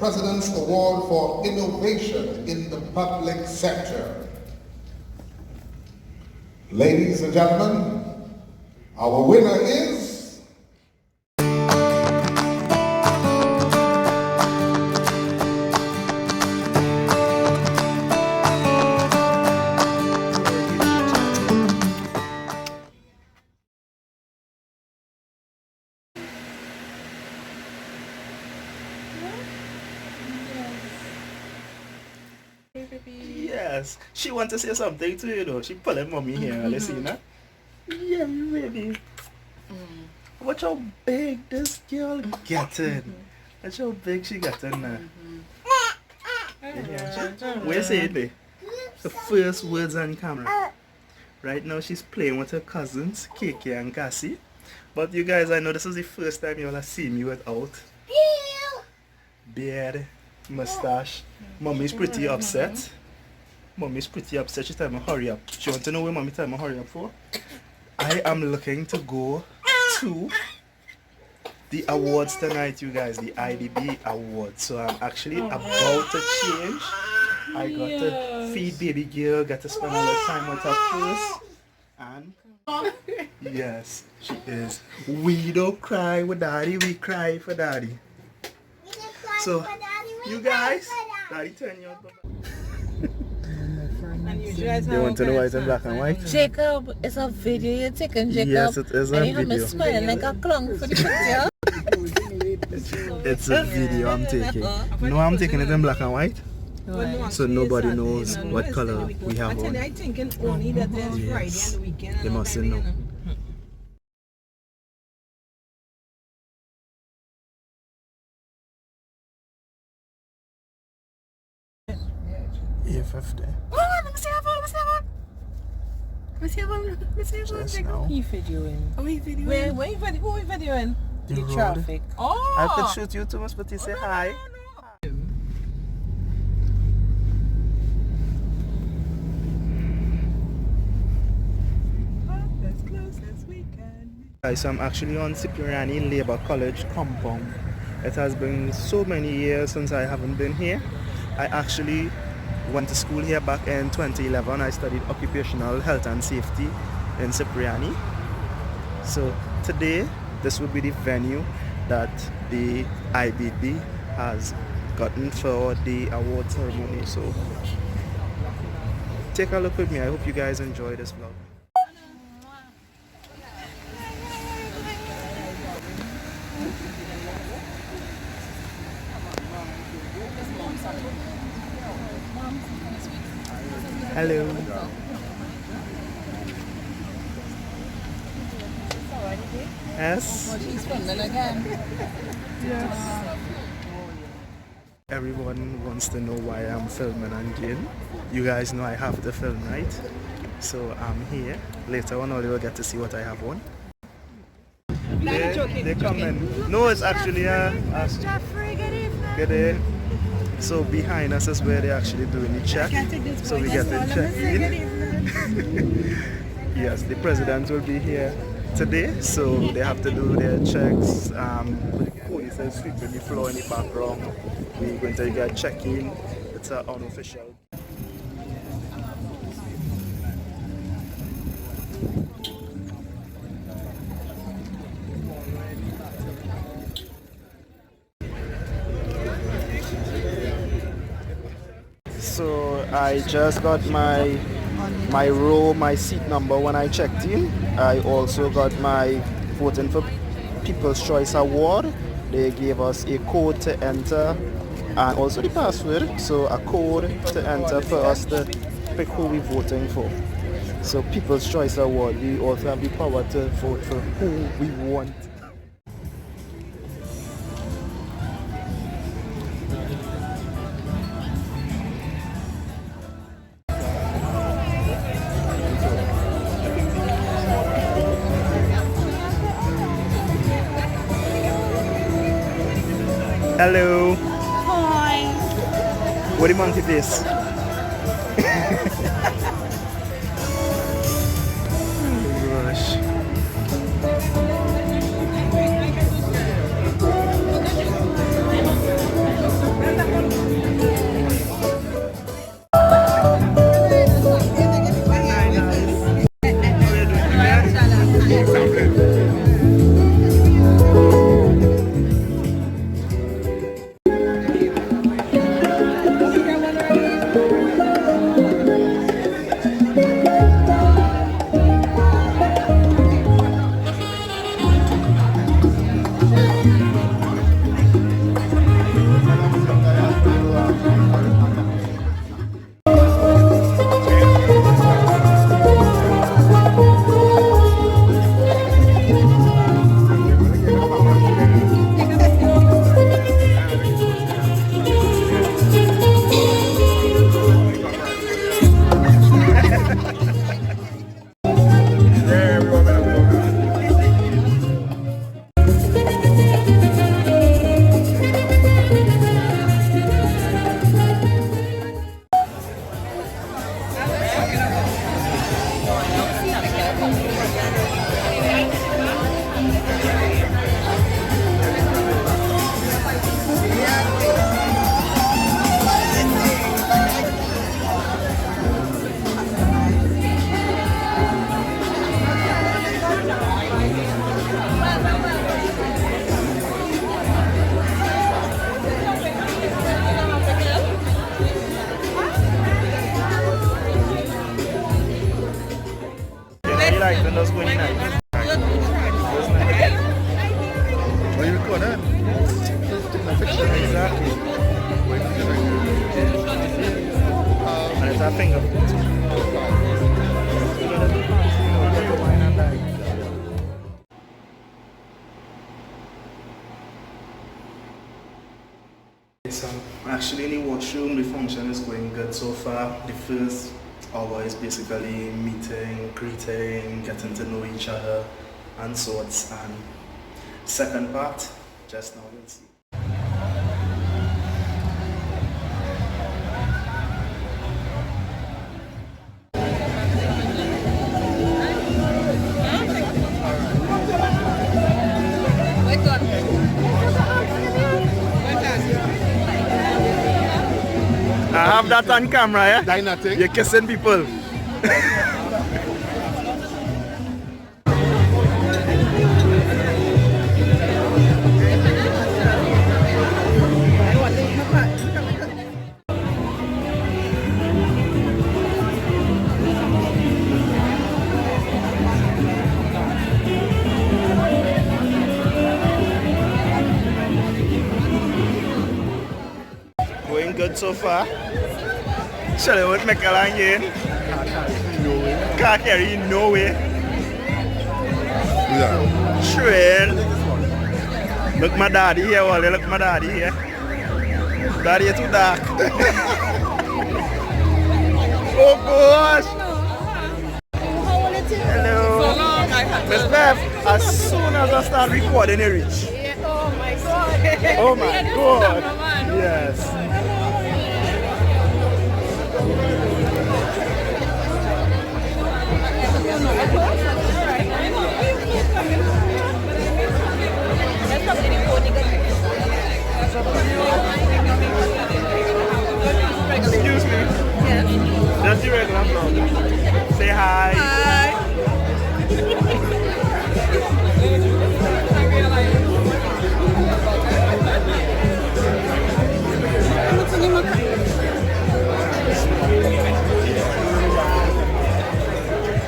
President's Award for Innovation in the Public Sector. Ladies and gentlemen, our winner is... Yes, she wants to say something to you though. She pulling mommy here, listen, huh? Yeah, baby. Watch how big this girl getting. Watch how big she getting now. Where say it be? The first words on camera. Right now she's playing with her cousins, Kiki and Cassie. But you guys, I know this is the first time you all have seen me without beard, mustache. Mommy's pretty upset. Mommy's pretty upset. She's telling me hurry up. She wants to know where mommy telling me hurry up for. I am looking to go to the awards tonight, you guys, the IDB awards. So I'm actually about to change. I got to feed baby girl, got to spend a little time with her first. And yes, she is. We don't cry with daddy, we cry for daddy. So you guys, daddy turn your they want to know why it's in black and white? Jacob, it's a video you're taking, Jacob. Yes, it is a and you video. have me smiling like a clown for the picture. It's a video I'm taking. No, I'm taking it in black and white. So nobody knows what color we have on. I think only that there's Friday and the weekend. They mustn't know. A50. Just now. He videoing. Oh, he videoing? Where you videoing? The road. Traffic. Oh! I could shoot you too much, but you say hi. As close as we can. Guys, so I'm actually on Cipriani Labour College compound. It has been so many years since I haven't been here. I actually went to school here back in 2011. I studied occupational health and safety in Cipriani. So today, this will be the venue that the IDB has gotten for the award ceremony. So take a look with me. I hope you guys enjoy this vlog. Hello. Yes. She's filming again. Yes. Everyone wants to know why I'm filming again. You guys know I have to film, right? So I'm here. Later on, all you will get to see what I have on. They come in. No, it's actually good day. So behind us is where they're actually doing the check. So we get the check in. Yes, the president will be here today, so they have to do their checks. Police is sweeping the floor in the background. We're going to get check-in. It's an unofficial. So I just got my row, my seat number when I checked in. I also got my Voting for People's Choice Award. They gave us a code to enter and also the password. So a code to enter for us to pick who we're voting for. So People's Choice Award, we also have the power to vote for who we want. Hello. Hi. What do you want with this? Gosh. Exactly. And it's a finger food. So actually in the washroom, the function is going good so far. The first hour is basically meeting, greeting, getting to know each other and sorts. And second part, just now we'll see. I have that on camera, yeah? Dynamic. You're kissing people. Going good so far. Shall I want Michael again? Can't carry no way. Yeah. Trail. Look my daddy here, Wally. Look my daddy here. Daddy, you're too dark. Oh gosh. Hello. Miss Beth, as soon as I start recording, you reach. Oh my god. Oh my god. Yes. Excuse me. Just the regular vlog. Say hi.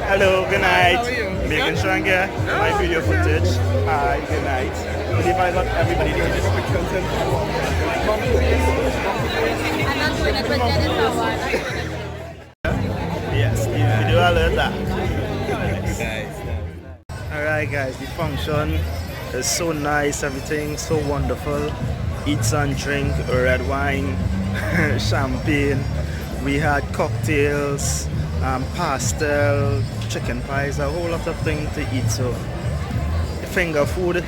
Hello, good night. How are you? Making sure I get my video footage. Hi, good night. But if I got everybody doing this quick content. Yes, the video I learned that. Alright guys, the function is so nice, everything so wonderful. Eat and drink, red wine, champagne. We had cocktails, pastel, chicken pies, a whole lot of things to eat. So finger food,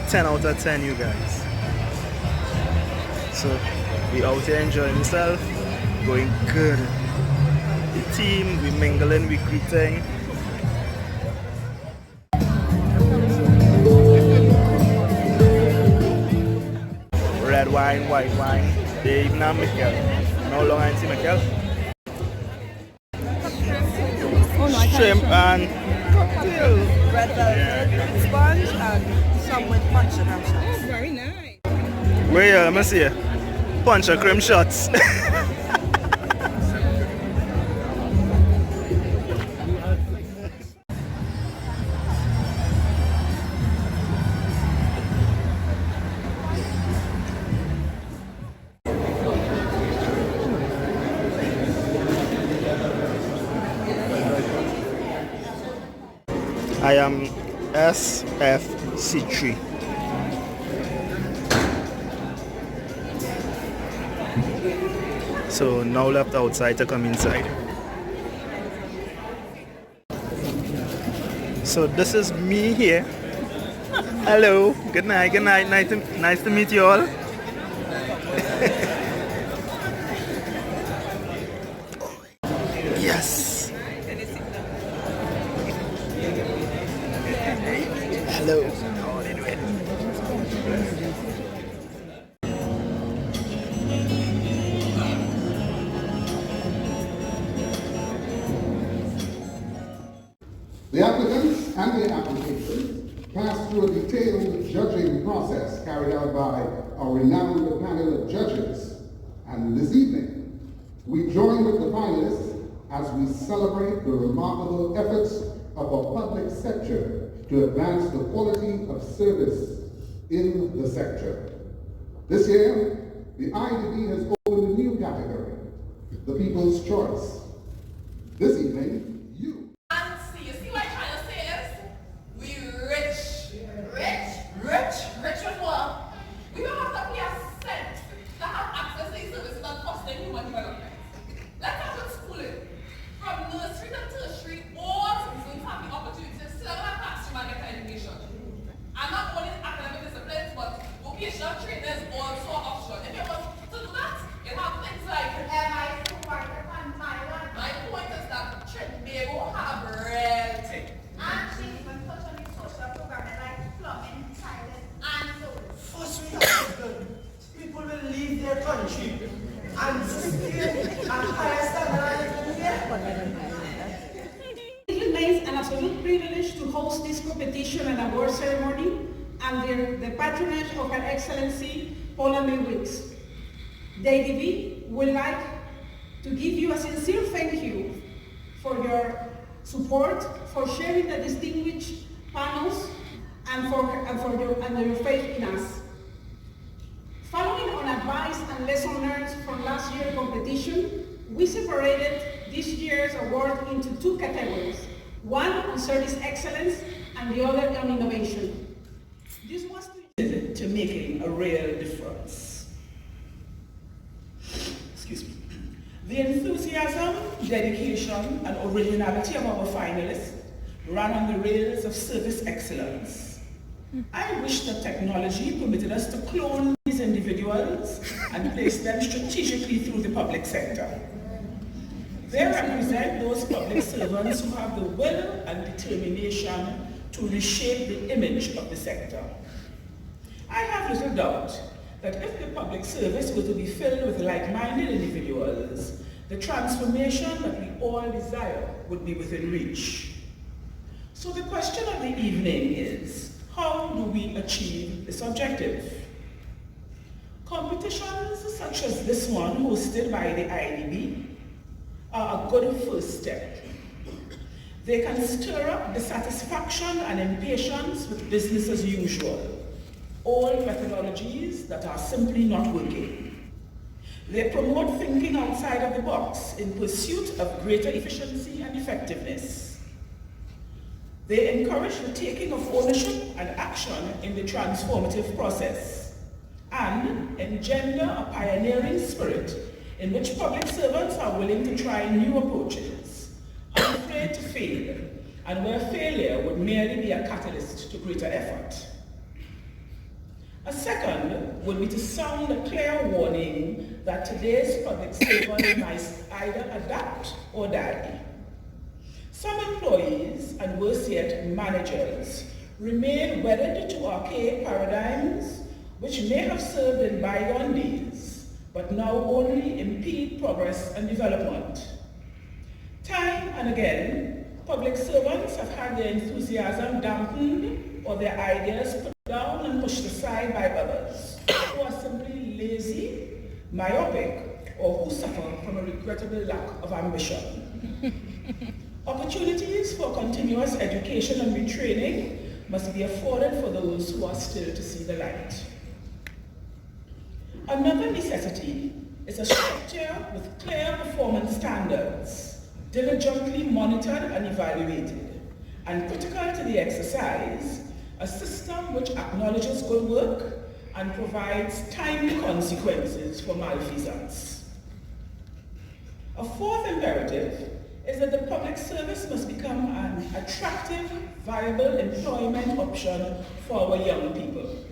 10 out of 10 you guys. So we out here enjoying ourselves, going good. The team, we mingling, we greeting. Red wine, white wine. They even have Michael. No longer I see Michael. Shrimp and cocktail. Red velvet, sponge, and some with punch and ham shots. Oh, very nice. Where let me see. Punch and cream shots. I am SFC3. So now left outside to come inside. So this is me here. Hello, good night, nice to meet you all. Yes. Hello. The applicants and their applications passed through a detailed judging process carried out by our renowned panel of judges. And this evening, we join with the finalists as we celebrate the remarkable efforts of our public sector to advance the quality of service in the sector. This year, the IDB has opened a new category, the People's Choice. This evening, you. You see what I'm trying to say is, we rich. Rich with what? We don't have to pay a cent to have access to these services that fostering human development. Let's have good schooling. From nursery to tertiary, all citizens have the opportunity to sit down in a classroom and get an education. And not only academic disciplines, but vocational trainers also are optional. If you want to do that, you have things like my point is that Tobago have reality. And she even touch on the social programming like plumbing, toilet, and so. First we have to people will leave their country and sustain a higher standard here. It remains an absolute privilege to host this competition and award ceremony under the patronage of Her Excellency Paula May Wicks. The IDB would like to give you a sincere thank you for your support, for sharing the distinguished panels, and for your faith in us. Following on advice and lessons learned from last year's competition, we separated this year's award into two categories, one on service excellence and the other on innovation. This was to making a real difference. Excuse me. The enthusiasm, dedication, and originality of our finalists ran on the rails of service excellence. I wish that technology permitted us to clone these individuals and place them strategically through the public sector. They represent those public servants who have the will and determination to reshape the image of the sector. I have little doubt that if the public service were to be filled with like-minded individuals, the transformation that we all desire would be within reach. So the question of the evening is, how do we achieve this objective? Competitions such as this one, hosted by the IDB, are a good first step. They can stir up dissatisfaction and impatience with business as usual, old methodologies that are simply not working. They promote thinking outside of the box in pursuit of greater efficiency and effectiveness. They encourage the taking of ownership and action in the transformative process, and engender a pioneering spirit in which public servants are willing to try new approaches, unafraid to fail, and where failure would merely be a catalyst to greater effort. A second would be to sound a clear warning that today's public servant might either adapt or die. Some employees, and worse yet, managers, remain wedded to archaic paradigms which may have served in bygone days, but now only impede progress and development. Time and again, public servants have had their enthusiasm dampened or their ideas put down and pushed aside by others who are simply lazy, myopic, or who suffer from a regrettable lack of ambition. Opportunities for continuous education and retraining must be afforded for those who are still to see the light. Another necessity is a structure with clear performance standards, diligently monitored and evaluated, and critical to the exercise, a system which acknowledges good work and provides timely consequences for malfeasance. A fourth imperative is that the public service must become an attractive, viable employment option for our young people,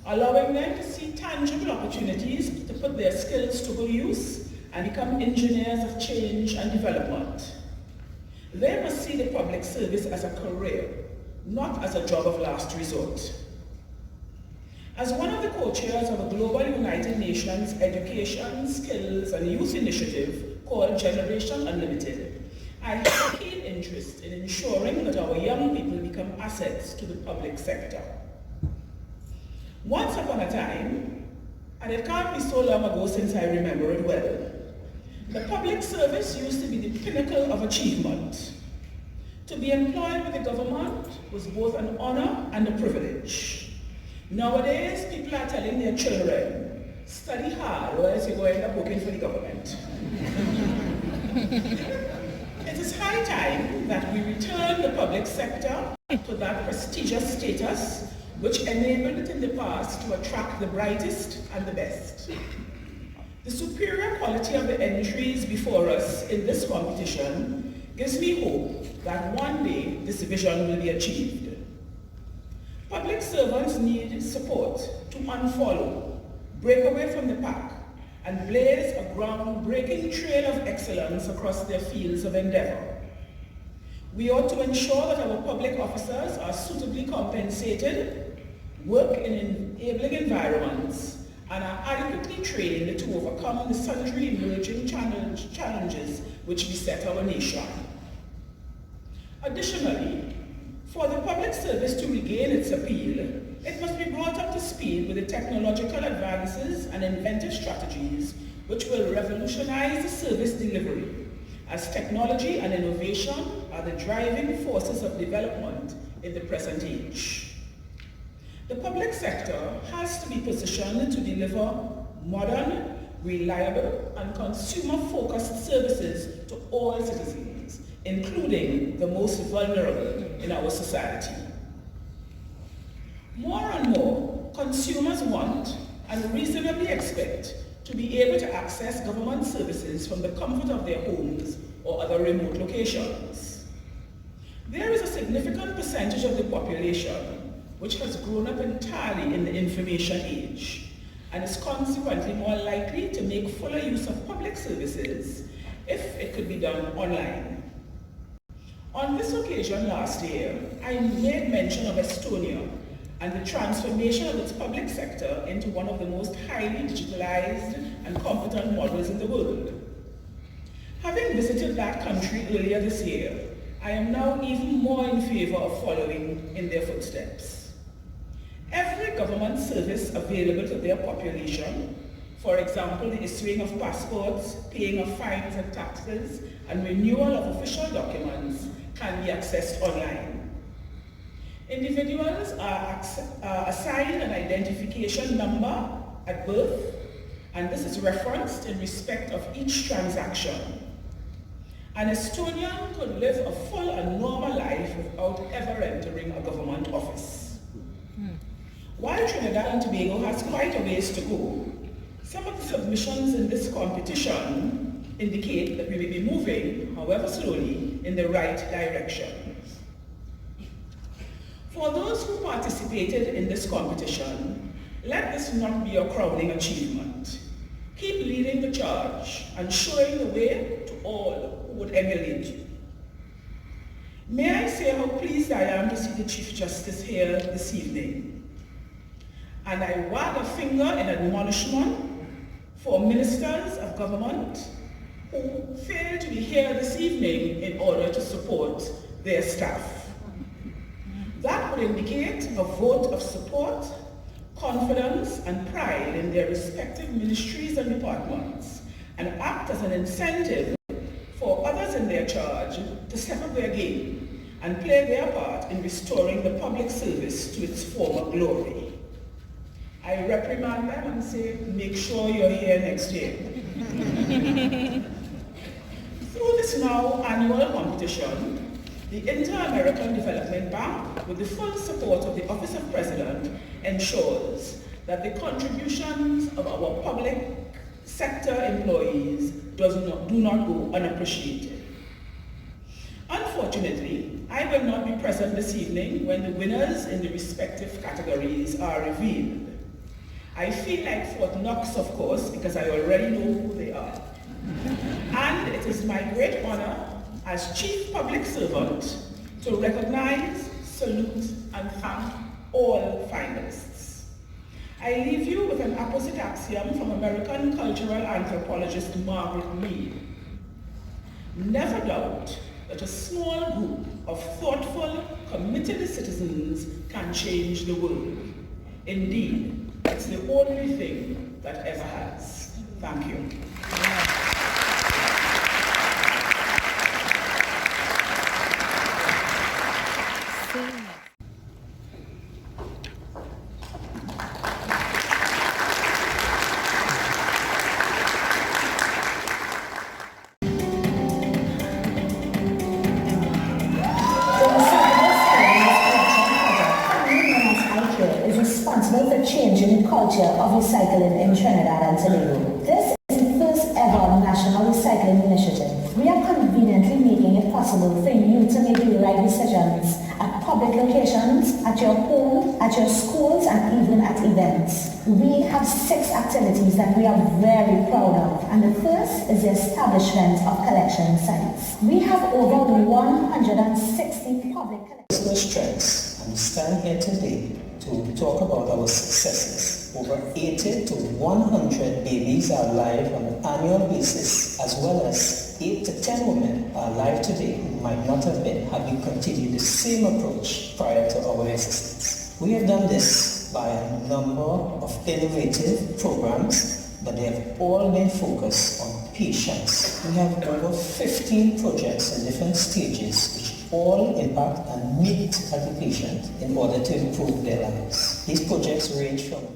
allowing them to see tangible opportunities to put their skills to good use and become engineers of change and development. They must see the public service as a career, not as a job of last resort. As one of the co-chairs of a global United Nations Education, Skills and Youth Initiative called Generation Unlimited, I have a keen interest in ensuring that our young people become assets to the public sector. Once upon a time, and it can't be so long ago since I remember it well, the public service used to be the pinnacle of achievement. To be employed with the government was both an honor and a privilege. Nowadays, people are telling their children, study hard or else you're going to end up working for the government. It is high time that we return the public sector to that prestigious status which enabled it in the past to attract the brightest and the best. The superior quality of the entries before us in this competition gives me hope that one day this vision will be achieved. Public servants need support to unfollow, break away from the pack, and blaze a groundbreaking trail of excellence across their fields of endeavor. We ought to ensure that our public officers are suitably compensated, work in enabling environments, and are adequately trained to overcome the sundry emerging challenges which beset our nation. Additionally, for the public service to regain its appeal, it must be brought up to speed with the technological advances and inventive strategies which will revolutionize the service delivery, as technology and innovation are the driving forces of development in the present age. The public sector has to be positioned to deliver modern, reliable, and consumer-focused services to all citizens, including the most vulnerable in our society. More and more, consumers want and reasonably expect to be able to access government services from the comfort of their homes or other remote locations. There is a significant percentage of the population which has grown up entirely in the information age and is consequently more likely to make fuller use of public services if it could be done online. On this occasion last year, I made mention of Estonia and the transformation of its public sector into one of the most highly digitalized and competent models in the world. Having visited that country earlier this year, I am now even more in favor of following in their footsteps. Every government service available to their population, for example, the issuing of passports, paying of fines and taxes, and renewal of official documents, can be accessed online. Individuals are assigned an identification number at birth, and this is referenced in respect of each transaction. An Estonian could live a full and normal life without ever entering a government office. While Trinidad and Tobago has quite a ways to go, some of the submissions in this competition indicate that we may be moving, however slowly, in the right direction. For those who participated in this competition, let this not be your crowning achievement. Keep leading the charge and showing the way to all who would emulate you. May I say how pleased I am to see the Chief Justice here this evening. And I wag a finger in admonishment for ministers of government who fail to be here this evening in order to support their staff. That would indicate a vote of support, confidence, and pride in their respective ministries and departments, and act as an incentive for others in their charge to step up their game and play their part in restoring the public service to its former glory. I reprimand them and say, make sure you're here next year. Through this now annual competition, the Inter-American Development Bank, with the full support of the Office of President, ensures that the contributions of our public sector employees do not go unappreciated. Unfortunately, I will not be present this evening when the winners in the respective categories are revealed. I feel like Fort Knox, of course, because I already know who they are. And it is my great honor as Chief Public Servant to recognize, salute, and thank all finalists. I leave you with an opposite axiom from American cultural anthropologist Margaret Mead. Never doubt that a small group of thoughtful, committed citizens can change the world. Indeed, it's the only thing that ever has. Thank you. This is the first ever national recycling initiative. We are conveniently making it possible for you to make the right decisions at public locations, at your home, at your schools, and even at events. We have 6 activities that we are very proud of, and the first is the establishment of collection sites. We have over 160 public collection strengths, and we stand here today to talk about our successes. Over 80 to 100 babies are alive on an annual basis, as well as 8 to 10 women are alive today who might not have been had we continued the same approach prior to our existence. We have done this by a number of innovative programs, but they have all been focused on patients. We have over 15 projects in different stages which all impact and meet at the patient in order to improve their lives. These projects range from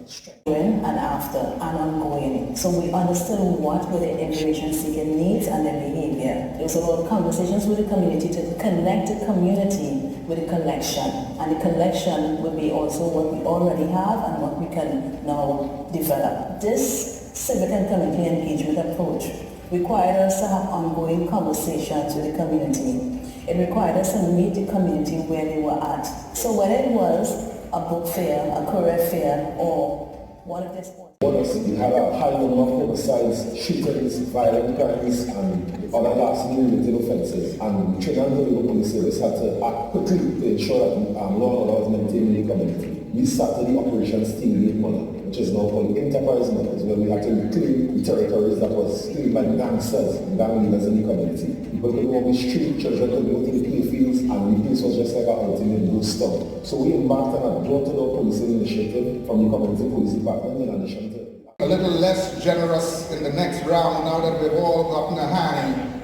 and after and ongoing. So we understood what were the information-seeking needs and their behavior. It was about conversations with the community to connect the community with the collection. And the collection would be also what we already have and what we can now develop. This civic and community engagement approach required us to have ongoing conversations with the community. It required us to meet the community where they were at. So whether it was a book fair, a career fair, or one of these we had a high number of homicides, shootings, violent crimes, and other last-minute offences. And the Trinidad and Tobago Police Service had to act quickly to ensure that law and order was maintained in the community. We started the Operation Stingray Mother, which is now called Enterprise Mothers, where we had to reclaim the territories that was claimed by gangsters and gang leaders in the community. People could go on the street, children could go to the playfields, and the place was just like a ultimate ghost town. So we embarked on a door-to-door policing initiative from the Community Police Department in addition to a little less generous in the next round now that we've all gotten a hang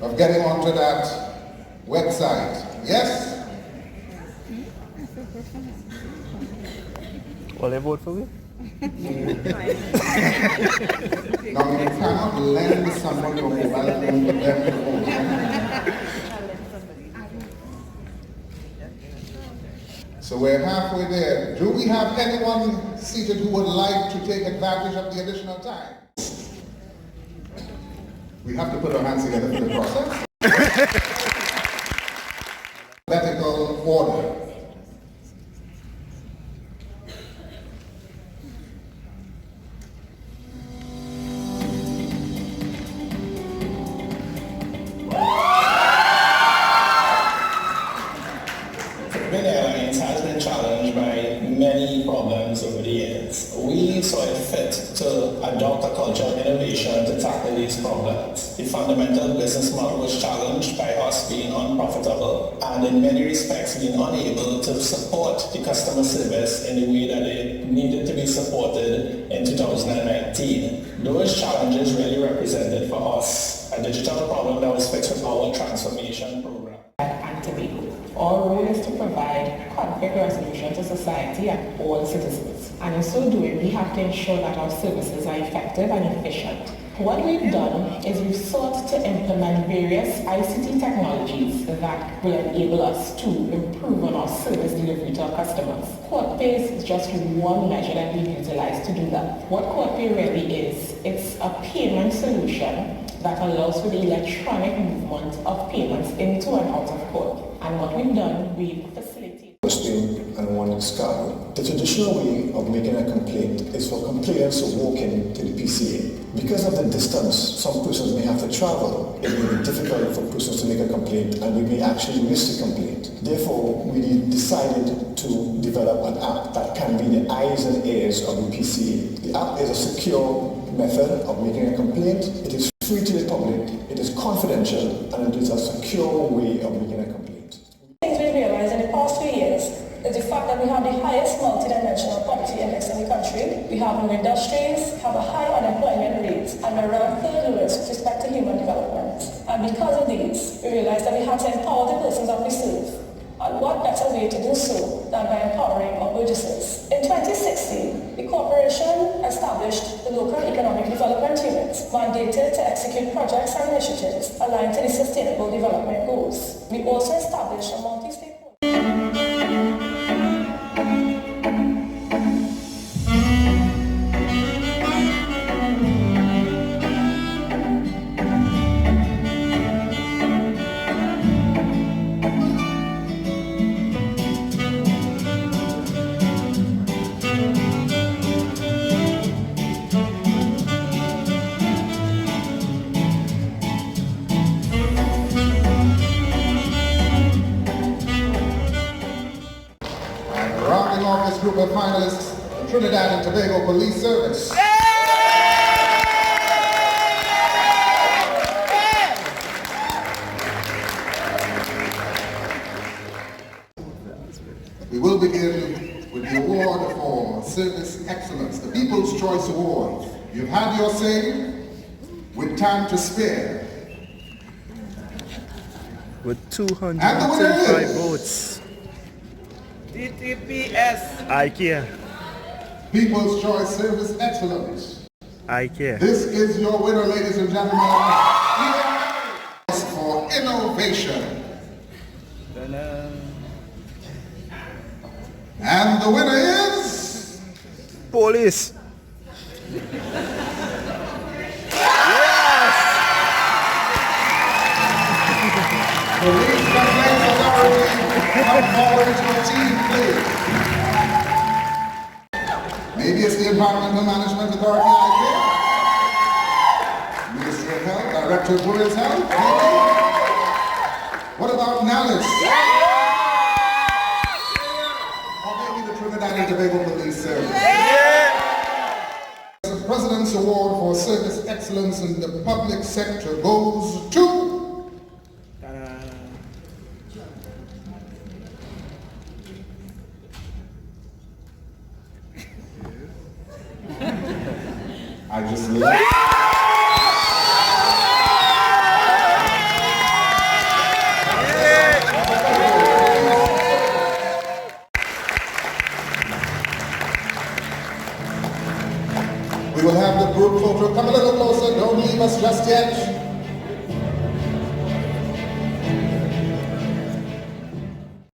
of getting onto that website. Yes? Will they vote for me? Now you cannot lend someone your mobile phone for them to vote. So we're halfway there. Do we have anyone seated who would like to take advantage of the additional time? We have to put our hands together for the process. Alphabetical order. Many problems over the years. We saw it fit to adopt a culture of innovation to tackle these problems. The fundamental business model was challenged by us being unprofitable and in many respects being unable to support the customer service in the way that it needed to be supported in 2019. Those challenges really represented for us a digital problem that was fixed with our transformation program. Our role is to provide conflict resolution to society and all citizens. And in so doing, we have to ensure that our services are effective and efficient. What we've done is we've sought to implement various ICT technologies that will enable us to improve on our service delivery to our customers. QuadPay is just one measure that we've utilized to do that. What QuadPay really is, it's a payment solution that allows for the electronic movement of payments into and out of court. And what we've done, we've facilitated and one scan. The traditional way of making a complaint is for complainants to walk in to the PCA. Because of the distance some persons may have to travel, it may be difficult for persons to make a complaint and we may actually miss the complaint. Therefore, we decided to develop an app that can be the eyes and ears of the PCA. The app is a secure method of making a complaint. It is free to the public, it is confidential, and it is a secure way of making a complaint. Things we realized in the past few years is the fact that we have the highest multidimensional poverty index in the country. We have new industries, have a high unemployment rate, and we're around third lowest with respect to human development. And because of these, we realized that we have to empower the persons that we serve. And what better way to do so than by empowering our burgesses? In 2016, the corporation established the Local Economic Development Unit, mandated to execute projects and initiatives aligned to the Sustainable Development Goals. We also established a multi-stakeholder finalists, the Trinidad and Tobago Police Service. We will begin with the award for service excellence, the People's Choice Award. You've had your say with time to spare. With 235 votes. DTPS. I care. People's Choice Service Excellence. I care. This is your winner, ladies and gentlemen. For innovation. And the winner is... Police. Police Complaints Authority, come forward to a team, please. Maybe it's the Environmental Management Authority, I think. Ministry of Health, Director of Women's Health, maybe. What about NALIS? Or maybe the Trinidad and Tobago Police Service. The President's Award for Service Excellence in the Public Sector goes to... I just love We will have the group photo. Come a little closer. Don't leave us just yet.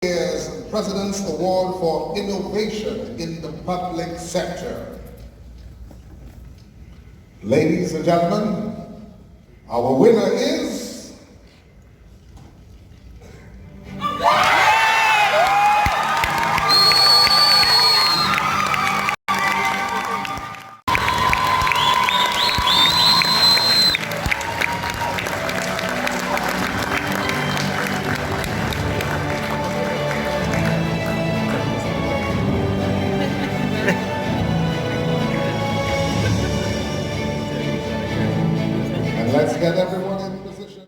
Here's the President's Award for Innovation in the Public Sector. Ladies and gentlemen, our winner is... Let's get everyone in position.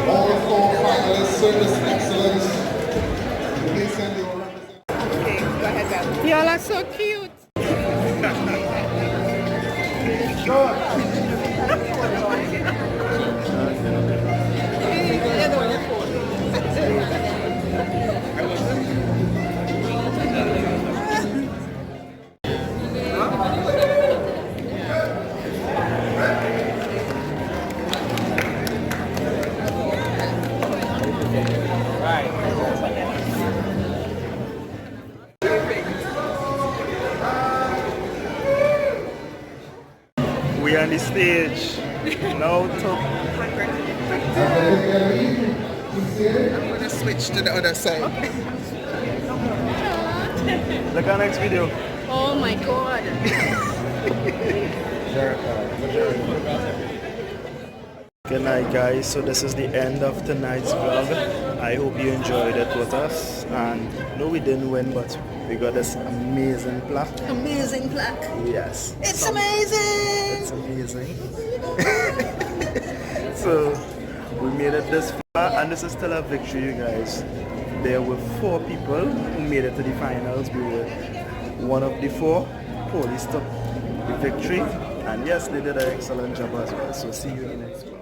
All four finalists, service excellence. Please send your representative. Okay, go ahead, Bella. Y'all are so cute. We on the stage. Now top. I'm gonna switch to the other side. Look at next video. Oh my god. Good night, guys. So this is the end of tonight's vlog. I hope you enjoyed it with us. And no, we didn't win, but we got this amazing plaque. Amazing plaque. Yes. It's amazing. It's amazing. So we made it this far, and this is still a victory, you guys. There were 4 people who made it to the finals. We were one of the 4. Police took the victory, and yes, they did an excellent job as well. So see you in the next one.